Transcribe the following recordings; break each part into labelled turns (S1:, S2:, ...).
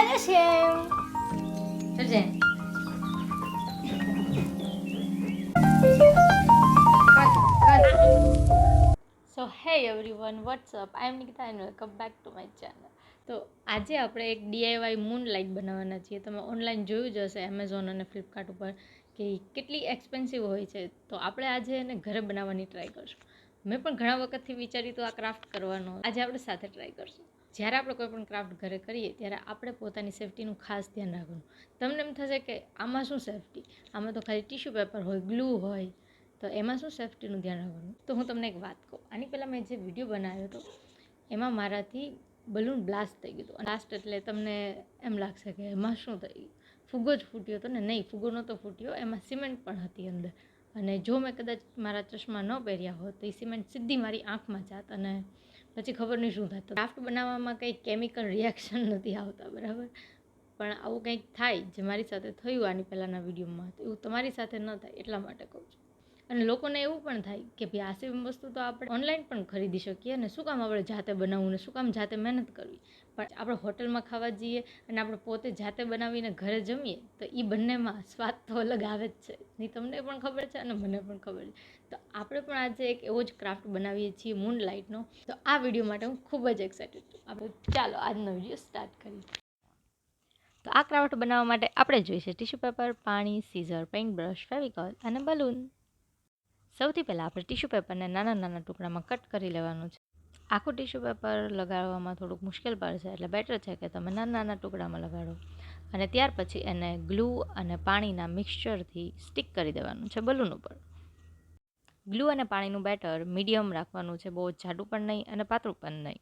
S1: 안녕하세요. 그지? So hey everyone, what's up, I am Nikita and welcome back to my channel. તો આજે આપણે એક DIY મૂન લાઇટ બનાવવાના છીએ. તમે ઓનલાઈન જોયું જ હશે એમેઝોન અને ફ્લિપકાર્ટ ઉપર કે કેટલી એક્સપેન્સિવ હોય છે. તો આપણે આજે એને ઘરે બનાવવાની ટ્રાય કરશું. મેં પણ ઘણા વખતથી વિચાર્યું તો આ ક્રાફ્ટ કરવાનો. આજે આપણે સાથે ટ્રાય કરશું. જ્યારે આપણે કોઈ પણ ક્રાફ્ટ ઘરે કરીએ ત્યારે આપણે પોતાની સેફ્ટીનું ખાસ ધ્યાન રાખવાનું. તમને એમ થશે કે આમાં શું સેફ્ટી, આમાં તો ખાલી ટીશ્યુ પેપર હોય, ગ્લુ હોય, તો એમાં શું સેફ્ટીનું ધ્યાન રાખવાનું. તો હું તમને એક વાત કહું. આની પહેલાં મેં જે વિડીયો બનાવ્યો હતો એમાં મારાથી બલૂન બ્લાસ્ટ થઈ ગયું હતું. બ્લાસ્ટ એટલે તમને એમ લાગશે કે એમાં શું થઈ ગયું, ફૂગો જ ફૂટ્યો હતો ને? નહીં, ફૂગો નહોતો ફૂટ્યો, એમાં સિમેન્ટ પણ હતી અંદર. અને જો મેં કદાચ મારા ચશ્મા ન પહેર્યા હોત તો એ સિમેન્ટ સીધી મારી આંખમાં જાત અને પછી ખબર નહીં શું થાત. ક્રાફ્ટ બનાવવામાં કંઈ કેમિકલ રિએક્શન નથી આવતા, બરાબર? પણ આવું કંઈક થાય જે મારી સાથે થયું આની પહેલાંના વિડીયોમાં, તો એવું તમારી સાથે ન થાય એટલા માટે કહું છું. અને લોકોને એવું પણ થાય કે ભાઈ આ સેમ વસ્તુ તો આપણે ઓનલાઈન પણ ખરીદી શકીએ ને, શું કામ આપણે જાતે બનાવવું ને શું કામ જાતે મહેનત કરવી. પણ આપણે હોટલમાં ખાવા જઈએ અને આપણે પોતે જાતે બનાવીને ઘરે જમીએ તો એ બંનેમાં સ્વાદ તો અલગ આવે જ છે. નહીં, તમને પણ ખબર છે અને મને પણ ખબર છે. તો આપણે પણ આજે એક એવો જ ક્રાફ્ટ બનાવીએ છીએ મૂન લાઇટનો. તો આ વિડીયો માટે હું ખૂબ જ એક્સાઇટેડ છું. આપણે ચાલો આજનો વિડીયો સ્ટાર્ટ કરીએ. તો આ ક્રાફ્ટ બનાવવા માટે આપણે જોઈશે ટીશ્યુ પેપર, પાણી, સીઝર, પેઇન્ટ બ્રશ, ફેવિકોલ અને બલૂન. સૌથી પહેલાં આપણે ટીશ્યુ પેપરને નાના નાના ટુકડામાં કટ કરી લેવાનું છે. આખું ટીશ્યુ પેપર લગાડવામાં થોડુંક મુશ્કેલ પડશે, એટલે બેટર છે કે તમે નાના નાના ટુકડામાં લગાડો. અને ત્યાર પછી એને ગ્લુ અને પાણીના મિક્સચરથી સ્ટિક કરી દેવાનું છે બલૂન ઉપર. ગ્લુ અને પાણીનું બેટર મીડિયમ રાખવાનું છે, બહુ જાડું પણ નહીં અને પાતળું પણ નહીં.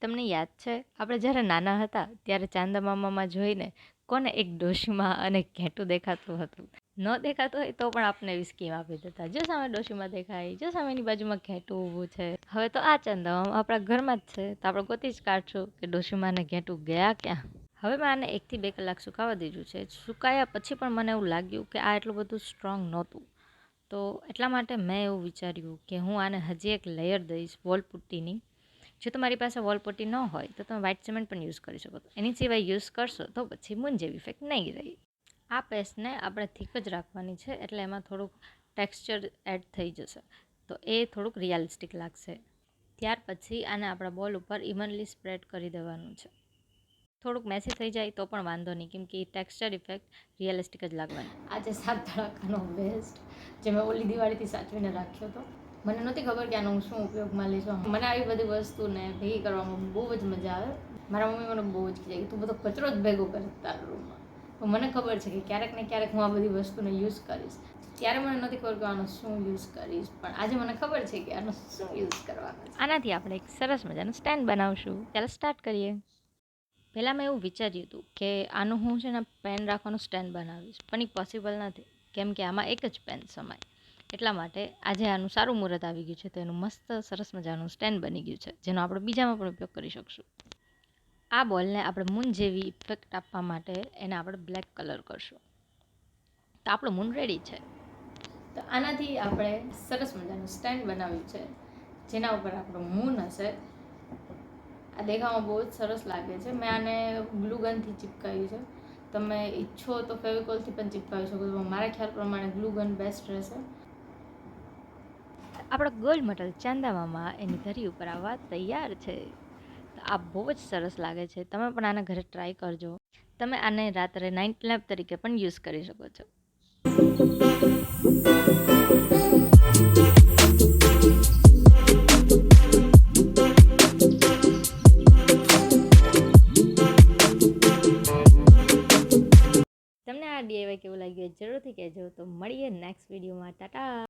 S1: તમને યાદ છે આપણે જ્યારે નાના હતા ત્યારે ચાંદા મામામાં જોઈને કોને એક ડોશીમાં અને ઘેંટું દેખાતું હતું? ન દેખાતું હોય તો પણ આપણે એવી સ્કીમ આપી દેતા, જો સામે ડોશીમાં દેખાય, જો સામેની બાજુમાં ઘેંટું ઊભું છે. હવે તો આ ચાંદા મામા આપણા ઘરમાં જ છે, તો આપણે ગોતી જ કાઢશું કે ડોશીમાં ને ઘેંટું ગયા ક્યાં. હવે મેં આને 1 થી 2 કલાક સુકાવા દીધું છે. સુકાયા પછી પણ મને એવું લાગ્યું કે આ એટલું બધું સ્ટ્રોંગ નહોતું, તો એટલા માટે મેં એવું વિચાર્યું કે હું આને હજી એક લેયર દઈશ વોલ પુટ્ટીની. જો તમારી પાસે વોલ પુટ્ટી ન હોય તો તમે વ્હાઇટ સિમેન્ટ પણ યુઝ કરી શકો. એની સિવાય યુઝ કરશો તો પછી મૂન જેવી ઇફેક્ટ નહીં રહી. આ પેસ્ટને આપણે થીક જ રાખવાની છે, એટલે એમાં થોડુંક ટેક્સચર એડ થઈ જશે, તો એ થોડુંક રિયાલિસ્ટિક લાગશે. ત્યાર પછી આને આપણા બોલ ઉપર ઇવનલી સ્પ્રેડ કરી દેવાનું છે. થોડુંક મેસી થઈ જાય તો પણ વાંધો નહીં, કેમ કે એ ટેક્સચર ઇફેક્ટ રિયલિસ્ટિક જ લાગવાની. આજે 7 ધડાકાનો વેસ્ટ જે મેં ઓલી દિવાળીથી સાચવીને રાખ્યો હતો. મને નહોતી ખબર કે આનો હું શું ઉપયોગમાં લઈશું. મને આવી બધી વસ્તુને ભેગી કરવામાં બહુ જ મજા આવે. મારા મમ્મી મને બહુ જ કહે કે તું બધો કચરો જ ભેગો કરે તારા રૂમમાં. તો મને ખબર છે કે ક્યારેક ને ક્યારેક હું આ બધી વસ્તુને યુઝ કરીશ. ત્યારે મને નથી ખબર કે આનો શું યુઝ કરીશ, પણ આજે મને ખબર છે કે આનો શું યુઝ કરવાનો છે. આનાથી આપણે એક સરસ મજાનું સ્ટેન્ડ બનાવશું. ચાલો સ્ટાર્ટ કરીએ. પહેલાં મેં એવું વિચાર્યું હતું કે આનું હું છે ને પેન રાખવાનું સ્ટેન્ડ બનાવીશ, પણ એ પોસિબલ નથી, કેમ કે આમાં એક જ પેન સમાય. એટલા માટે આજે આનું સારું મુહૂર્ત આવી ગયું છે, તો એનું મસ્ત સરસ મજાનું સ્ટેન્ડ બની ગયું છે, જેનો આપણે બીજામાં પણ ઉપયોગ કરી શકશું. આ બોલને આપણે મૂન જેવી ઇફેક્ટ આપવા માટે એને આપણે બ્લેક કલર કરશું. તો આપણું મૂન રેડી છે. તો આનાથી આપણે સરસ મજાનું સ્ટેન્ડ બનાવ્યું છે, જેના ઉપર આપણું મૂન હશે. આ દેખાવામાં બહુ જ સરસ લાગે છે. મેં આને ગ્લુ ગનથી ચિપકાવ્યું છે. તમે ઈચ્છો તો ફેવિકોલથી પણ ચિપકાવી શકો છો. મારા ખ્યાલ પ્રમાણે ગ્લુ ગન બેસ્ટ રહેશે. આપણો ગોલ મટલ ચાંદા મામા એની ધરી ઉપર આવવા તૈયાર છે. તો આ બહુ જ સરસ લાગે છે. તમે પણ આને ઘરે ટ્રાય કરજો. તમે આને રાત્રે નાઇટ લેમ્પ તરીકે પણ યુઝ કરી શકો છો. તમને આ DIY કેવું લાગ્યું જરૂરથી કહેજો. તો મળીએ નેક્સ્ટ વિડીયોમાં. ટાટા.